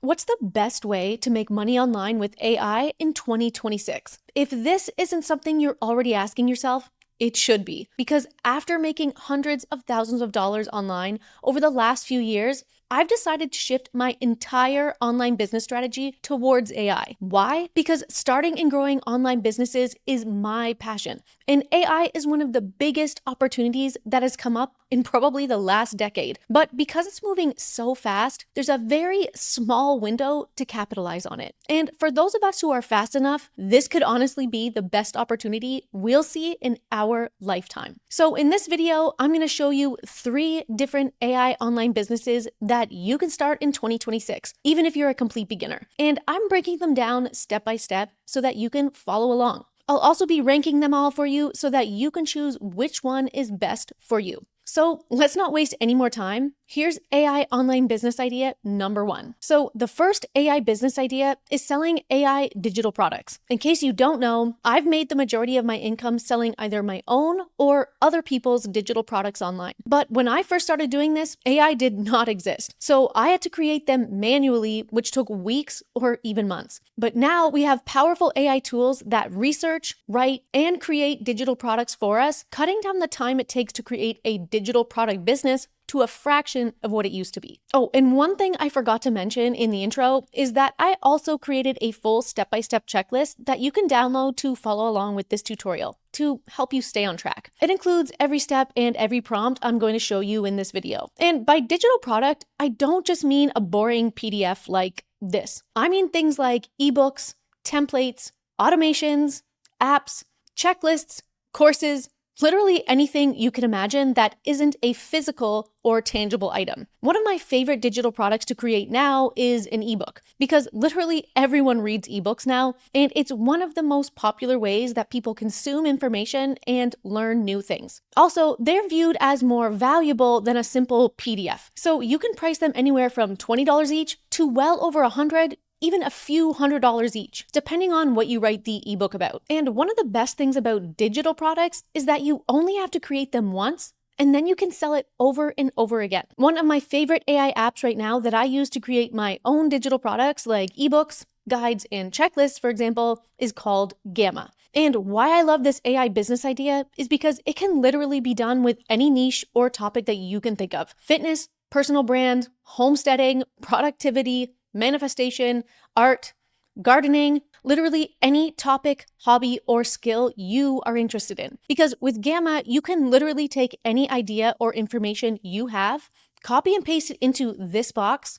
What's the best way to make money online with AI in 2026? If this isn't something you're already asking yourself, it should be, because after making hundreds of thousands of dollars online over the last few years, I've decided to shift my entire online business strategy towards AI. Why? Because starting and growing online businesses is my passion, and AI is one of the biggest opportunities that has come up in probably the last decade. But because it's moving so fast, there's a very small window to capitalize on it. And for those of us who are fast enough, this could honestly be the best opportunity we'll see in our lifetime. So in this video, I'm going to show you 3 different AI online businesses that you can start in 2026, even if you're a complete beginner. And I'm breaking them down step by step so that you can follow along. I'll also be ranking them all for you so that you can choose which one is best for you. So let's not waste any more time. Here's AI online business idea number 1. So the first AI business idea is selling AI digital products. In case you don't know, I've made the majority of my income selling either my own or other people's digital products online. But when I first started doing this, AI did not exist. So I had to create them manually, which took weeks or even months. But now we have powerful AI tools that research, write, and create digital products for us, cutting down the time it takes to create a digital product business to a fraction of what it used to be. Oh, and one thing I forgot to mention in the intro is that I also created a full step-by-step checklist that you can download to follow along with this tutorial to help you stay on track. It includes every step and every prompt I'm going to show you in this video. And by digital product, I don't just mean a boring PDF like this. I mean things like ebooks, templates, automations, apps, checklists, courses, literally anything you can imagine that isn't a physical or tangible item. One of my favorite digital products to create now is an ebook, because literally everyone reads ebooks now, and it's one of the most popular ways that people consume information and learn new things. Also, they're viewed as more valuable than a simple PDF. So you can price them anywhere from $20 each to well over $100, even a few $100s each, depending on what you write the ebook about. And one of the best things about digital products is that you only have to create them once, and then you can sell it over and over again. One of my favorite AI apps right now that I use to create my own digital products like ebooks, guides, and checklists, for example, is called 𝗕𝗿. And why I love this AI business idea is because it can literally be done with any niche or topic that you can think of. Fitness, personal brand, homesteading, productivity, manifestation, art, gardening, literally any topic, hobby, or skill you are interested in. Because with 𝗕𝗿, you can literally take any idea or information you have, copy and paste it into this box,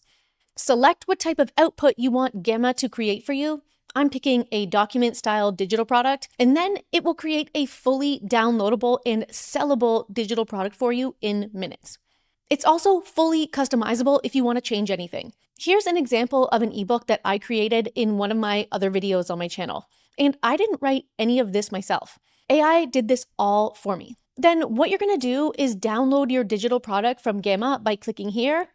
select what type of output you want 𝗕𝗿 to create for you. I'm picking a document-style digital product, and then it will create a fully downloadable and sellable digital product for you in minutes. It's also fully customizable if you want to change anything. Here's an example of an ebook that I created in one of my other videos on my channel. And I didn't write any of this myself. AI did this all for me. Then what you're going to do is download your digital product from 𝗕𝗿 by clicking here,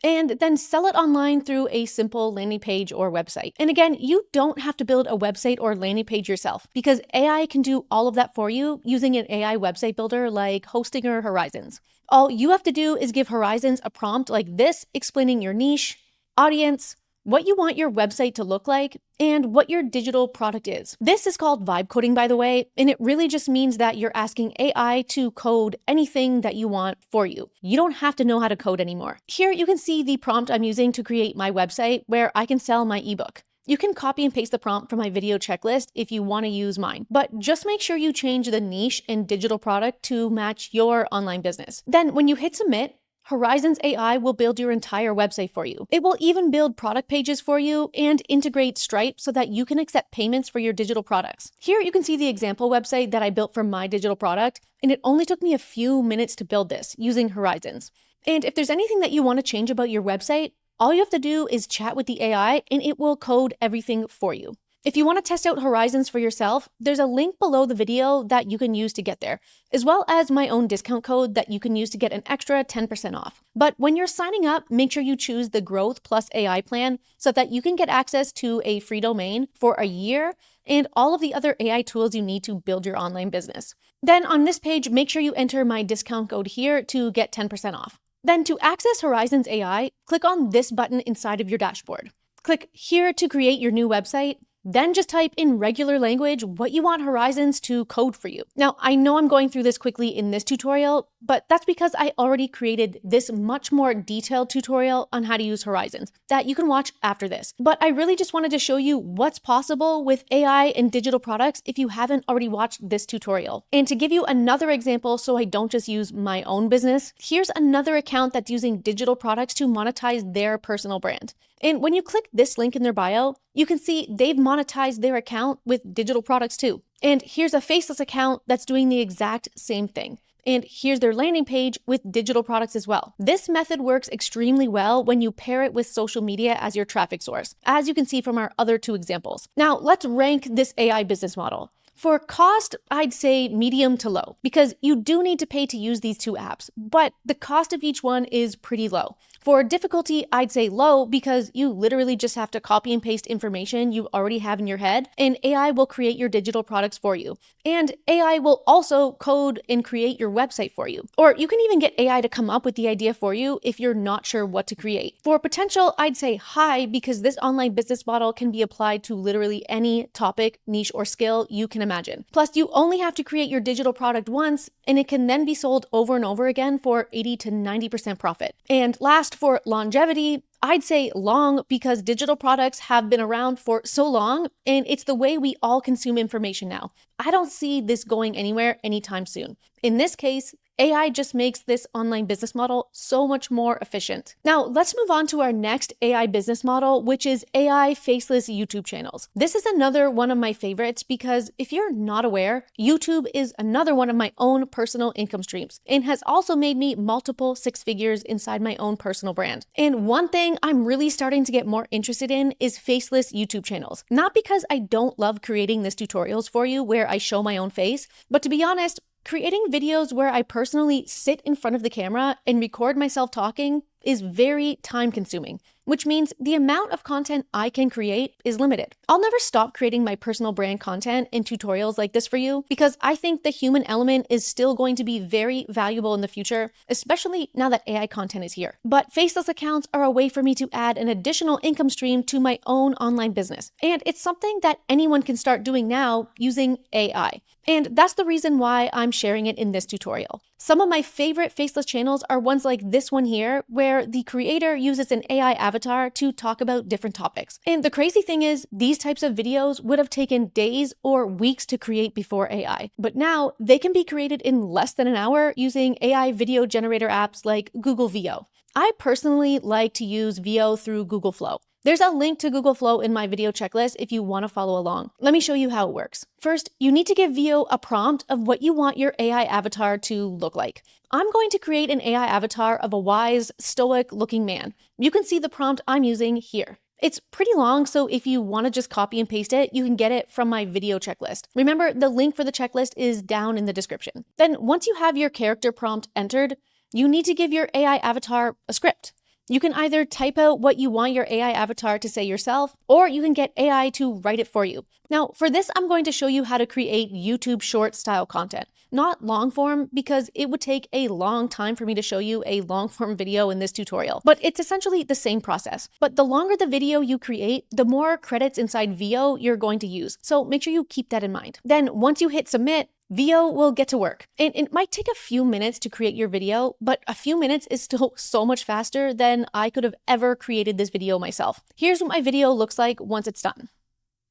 and then sell it online through a simple landing page or website. And again, you don't have to build a website or landing page yourself, because AI can do all of that for you using an AI website builder like Hostinger Horizons. All you have to do is give Horizons a prompt like this, explaining your niche, audience, what you want your website to look like, and what your digital product is. This is called vibe coding, by the way, and it really just means that you're asking AI to code anything that you want for you. You don't have to know how to code anymore. Here you can see the prompt I'm using to create my website where I can sell my ebook. You can copy and paste the prompt from my video checklist if you want to use mine, but just make sure you change the niche and digital product to match your online business. Then when you hit submit, Horizons AI will build your entire website for you. It will even build product pages for you and integrate Stripe so that you can accept payments for your digital products. Here you can see the example website that I built for my digital product, and it only took me a few minutes to build this using Horizons. And if there's anything that you want to change about your website, all you have to do is chat with the AI and it will code everything for you. If you want to test out Horizons for yourself, there's a link below the video that you can use to get there, as well as my own discount code that you can use to get an extra 10% off. But when you're signing up, make sure you choose the Growth Plus AI plan so that you can get access to a free domain for a year and all of the other AI tools you need to build your online business. Then on this page, make sure you enter my discount code here to get 10% off. Then to access Horizons AI, click on this button inside of your dashboard. Click here to create your new website. Then just type in regular language what you want Horizons to code for you. Now, I know I'm going through this quickly in this tutorial, but that's because I already created this much more detailed tutorial on how to use Horizons that you can watch after this. But I really just wanted to show you what's possible with AI and digital products if you haven't already watched this tutorial. And to give you another example so I don't just use my own business, here's another account that's using digital products to monetize their personal brand. And when you click this link in their bio, you can see they've monetized their account with digital products too. And here's a faceless account that's doing the exact same thing. And here's their landing page with digital products as well. This method works extremely well when you pair it with social media as your traffic source, as you can see from our other two examples. Now, let's rank this AI business model. For cost, I'd say medium to low, because you do need to pay to use these two apps, but the cost of each one is pretty low. For difficulty, I'd say low because you literally just have to copy and paste information you already have in your head, and AI will create your digital products for you. And AI will also code and create your website for you. Or you can even get AI to come up with the idea for you if you're not sure what to create. For potential, I'd say high because this online business model can be applied to literally any topic, niche, or skill you can imagine. Plus, you only have to create your digital product once, and it can then be sold over and over again for 80 to 90% profit. And last, for longevity, I'd say long because digital products have been around for so long, and it's the way we all consume information now. I don't see this going anywhere anytime soon. In this case, AI just makes this online business model so much more efficient. Now, let's move on to our next AI business model, which is AI faceless YouTube channels. This is another one of my favorites because if you're not aware, YouTube is another one of my own personal income streams and has also made me multiple six figures inside my own personal brand. And one thing I'm really starting to get more interested in is faceless YouTube channels. Not because I don't love creating these tutorials for you where I show my own face, but to be honest, creating videos where I personally sit in front of the camera and record myself talking is very time consuming, which means the amount of content I can create is limited. I'll never stop creating my personal brand content and tutorials like this for you because I think the human element is still going to be very valuable in the future, especially now that AI content is here. But faceless accounts are a way for me to add an additional income stream to my own online business. And it's something that anyone can start doing now using AI. And that's the reason why I'm sharing it in this tutorial. Some of my favorite faceless channels are ones like this one here, where the creator uses an AI avatar to talk about different topics. And the crazy thing is, these types of videos would have taken days or weeks to create before AI. But now they can be created in less than an hour using AI video generator apps like Google Veo. I personally like to use Veo through Google Flow. There's a link to Google Flow in my video checklist if you want to follow along. Let me show you how it works. First, you need to give Veo a prompt of what you want your AI avatar to look like. I'm going to create an AI avatar of a wise, stoic-looking man. You can see the prompt I'm using here. It's pretty long, so if you want to just copy and paste it, you can get it from my video checklist. Remember, the link for the checklist is down in the description. Then once you have your character prompt entered, you need to give your AI avatar a script. You can either type out what you want your AI avatar to say yourself, or you can get AI to write it for you. Now, for this, I'm going to show you how to create YouTube short style content, not long form, because it would take a long time for me to show you a long form video in this tutorial, but it's essentially the same process. But the longer the video you create, the more credits inside Veo you're going to use. So make sure you keep that in mind. Then once you hit submit, Veo will get to work. And it might take a few minutes to create your video, but a few minutes is still so much faster than I could have ever created this video myself. Here's what my video looks like once it's done.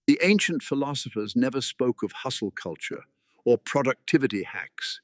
The ancient philosophers never spoke of hustle culture or productivity hacks.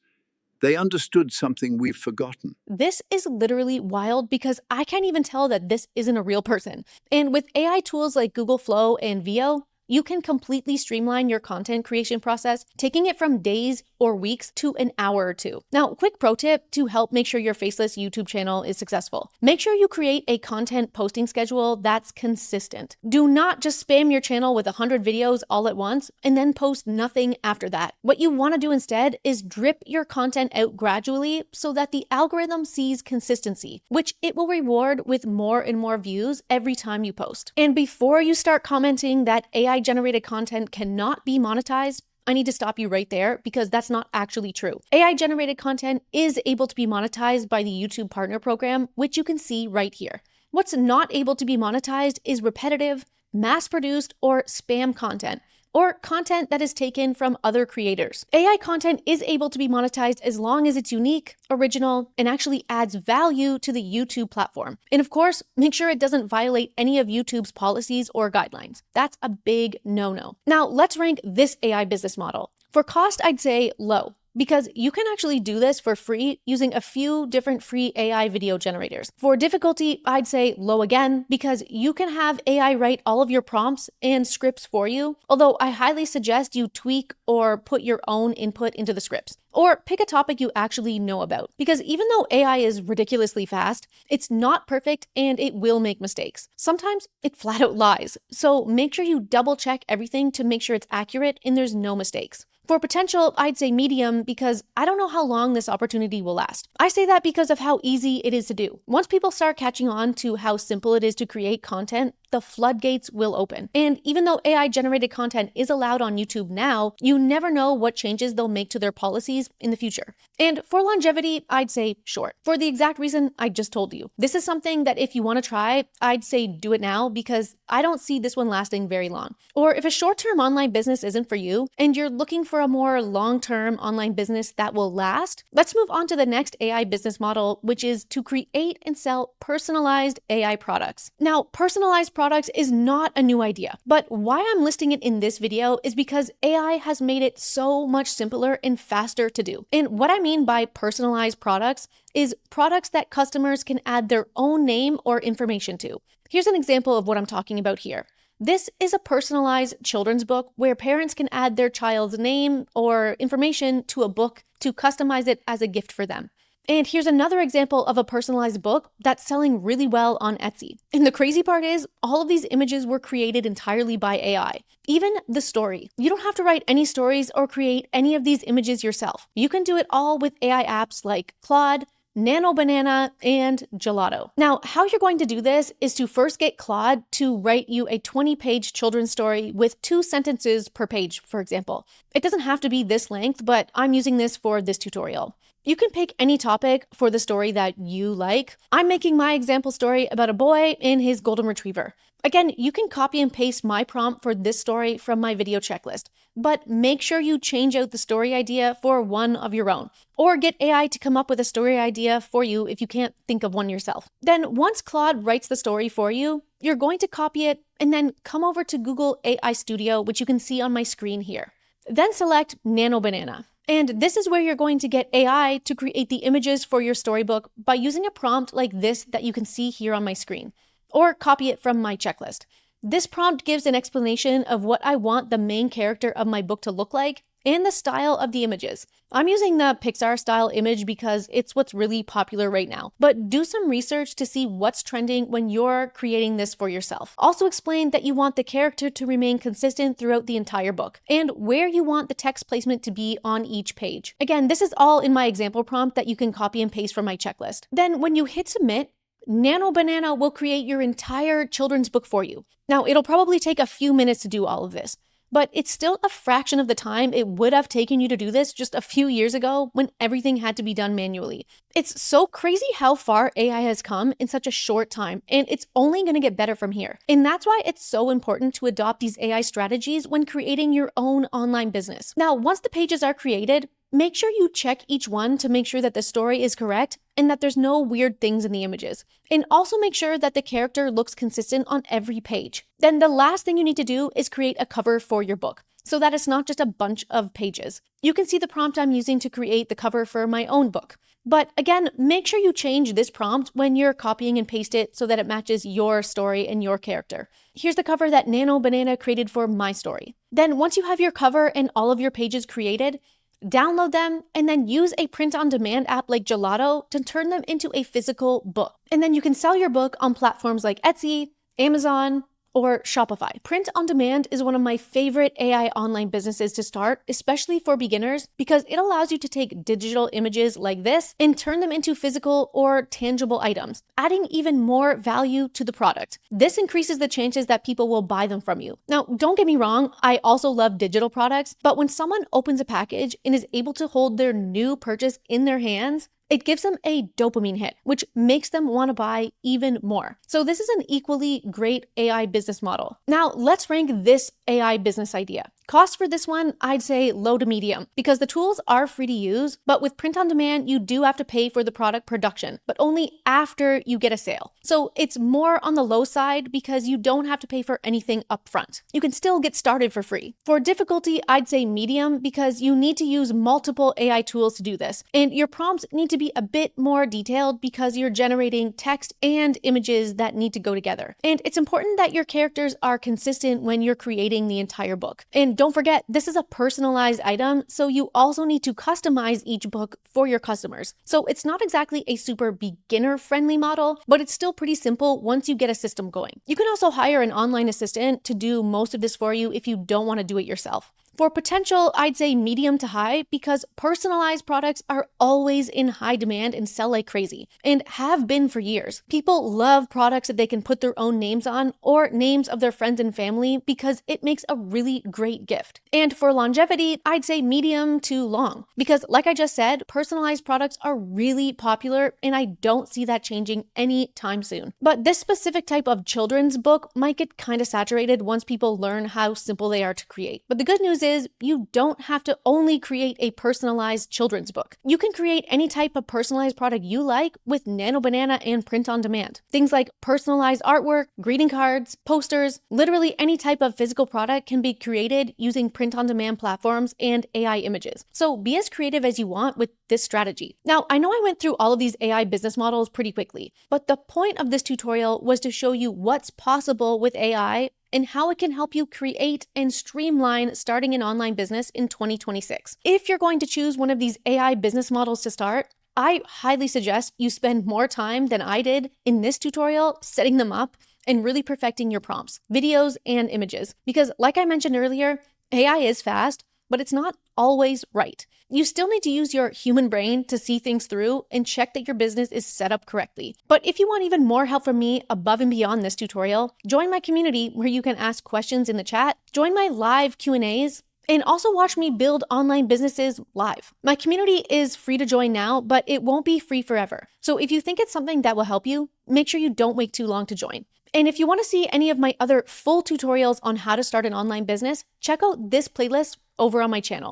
They understood something we've forgotten. This is literally wild because I can't even tell that this isn't a real person. And with AI tools like Google Flow and Veo, you can completely streamline your content creation process, taking it from days or weeks to an hour or two. Now, quick pro tip to help make sure your faceless YouTube channel is successful. Make sure you create a content posting schedule that's consistent. Do not just spam your channel with 100 videos all at once and then post nothing after that. What you want to do instead is drip your content out gradually so that the algorithm sees consistency, which it will reward with more and more views every time you post. And before you start commenting that AI-generated content cannot be monetized, I need to stop you right there because that's not actually true. AI-generated content is able to be monetized by the YouTube Partner Program, which you can see right here. What's not able to be monetized is repetitive, mass-produced, or spam content, or content that is taken from other creators. AI content is able to be monetized as long as it's unique, original, and actually adds value to the YouTube platform. And of course, make sure it doesn't violate any of YouTube's policies or guidelines. That's a big no-no. Now, let's rank this AI business model. For cost, I'd say low, because you can actually do this for free using a few different free AI video generators. For difficulty, I'd say low again, because you can have AI write all of your prompts and scripts for you, although I highly suggest you tweak or put your own input into the scripts. Or pick a topic you actually know about, because even though AI is ridiculously fast, it's not perfect and it will make mistakes. Sometimes it flat out lies, so make sure you double check everything to make sure it's accurate and there's no mistakes. For potential, I'd say medium because I don't know how long this opportunity will last. I say that because of how easy it is to do. Once people start catching on to how simple it is to create content, the floodgates will open. And even though AI-generated content is allowed on YouTube now, you never know what changes they'll make to their policies in the future. And for longevity, I'd say short, for the exact reason I just told you. This is something that if you want to try, I'd say do it now because I don't see this one lasting very long. Or if a short-term online business isn't for you and you're looking for a more long-term online business that will last, let's move on to the next AI business model, which is to create and sell personalized AI products. Now, personalized products is not a new idea, but why I'm listing it in this video is because AI has made it so much simpler and faster to do. And what I mean by personalized products is products that customers can add their own name or information to. Here's an example of what I'm talking about here. This is a personalized children's book where parents can add their child's name or information to a book to customize it as a gift for them. And here's another example of a personalized book that's selling really well on Etsy. And the crazy part is, all of these images were created entirely by AI. Even the story. You don't have to write any stories or create any of these images yourself. You can do it all with AI apps like Claude, 𝗕𝗿𝗍, and 𝗕𝗏. Now, how you're going to do this is to first get Claude to write you a 20-page children's story with 2 sentences per page, for example. It doesn't have to be this length, but I'm using this for this tutorial. You can pick any topic for the story that you like. I'm making my example story about a boy and his golden retriever. Again, you can copy and paste my prompt for this story from my video checklist, but make sure you change out the story idea for one of your own, or get AI to come up with a story idea for you if you can't think of one yourself. Then once Claude writes the story for you, you're going to copy it and then come over to Google AI Studio, which you can see on my screen here. Then select 𝗕𝗏𝗍. And this is where you're going to get AI to create the images for your storybook by using a prompt like this that you can see here on my screen, or copy it from my checklist. This prompt gives an explanation of what I want the main character of my book to look like and the style of the images. I'm using the Pixar style image because it's what's really popular right now, but do some research to see what's trending when you're creating this for yourself. Also explain that you want the character to remain consistent throughout the entire book and where you want the text placement to be on each page. Again, this is all in my example prompt that you can copy and paste from my checklist. Then when you hit submit, 𝗕𝗏𝗍 will create your entire children's book for you. Now, it'll probably take a few minutes to do all of this, but it's still a fraction of the time it would have taken you to do this just a few years ago when everything had to be done manually. It's so crazy how far AI has come in such a short time, and it's only going to get better from here. And that's why it's so important to adopt these AI strategies when creating your own online business. Now, once the pages are created, make sure you check each one to make sure that the story is correct and that there's no weird things in the images. And also make sure that the character looks consistent on every page. Then the last thing you need to do is create a cover for your book so that it's not just a bunch of pages. You can see the prompt I'm using to create the cover for my own book. But again, make sure you change this prompt when you're copying and paste it so that it matches your story and your character. Here's the cover that 𝗕𝗏𝗍 created for my story. Then once you have your cover and all of your pages created, download them, and then use a print-on-demand app like 𝗕𝗏 to turn them into a physical book. And then you can sell your book on platforms like Etsy, Amazon, or Shopify. Print on demand is one of my favorite AI online businesses to start, especially for beginners, because it allows you to take digital images like this and turn them into physical or tangible items, adding even more value to the product. This increases the chances that people will buy them from you. Now, don't get me wrong, I also love digital products, but when someone opens a package and is able to hold their new purchase in their hands, it gives them a dopamine hit, which makes them want to buy even more. So this is an equally great AI business model. Now let's rank this AI business idea. Cost for this one, I'd say low to medium, because the tools are free to use, but with print on demand, you do have to pay for the product production, but only after you get a sale. So it's more on the low side because you don't have to pay for anything upfront. You can still get started for free. For difficulty, I'd say medium because you need to use multiple AI tools to do this, and your prompts need to be a bit more detailed because you're generating text and images that need to go together. And it's important that your characters are consistent when you're creating the entire book. And don't forget, this is a personalized item, so you also need to customize each book for your customers. So it's not exactly a super beginner-friendly model, but it's still pretty simple once you get a system going. You can also hire an online assistant to do most of this for you if you don't want to do it yourself. For potential, I'd say medium to high because personalized products are always in high demand and sell like crazy, and have been for years. People love products that they can put their own names on or names of their friends and family because it makes a really great gift. And for longevity, I'd say medium to long because, like I just said, personalized products are really popular and I don't see that changing anytime soon. But this specific type of children's book might get kind of saturated once people learn how simple they are to create. But the good news is you don't have to only create a personalized children's book. You can create any type of personalized product you like with Nano Banana and print on demand. Things like personalized artwork, greeting cards, posters, literally any type of physical product can be created using print on demand platforms and AI images. So be as creative as you want with this strategy. Now, I know I went through all of these AI business models pretty quickly, but the point of this tutorial was to show you what's possible with AI and how it can help you create and streamline starting an online business in 2026. If you're going to choose one of these AI business models to start, I highly suggest you spend more time than I did in this tutorial setting them up and really perfecting your prompts, videos, and images. Because like I mentioned earlier, AI is fast, but it's not always right. You still need to use your human brain to see things through and check that your business is set up correctly. But if you want even more help from me above and beyond this tutorial, join my community where you can ask questions in the chat, join my live Q&As, and also watch me build online businesses live. My community is free to join now, but it won't be free forever. So if you think it's something that will help you, make sure you don't wait too long to join. And if you want to see any of my other full tutorials on how to start an online business, check out this playlist over on my channel.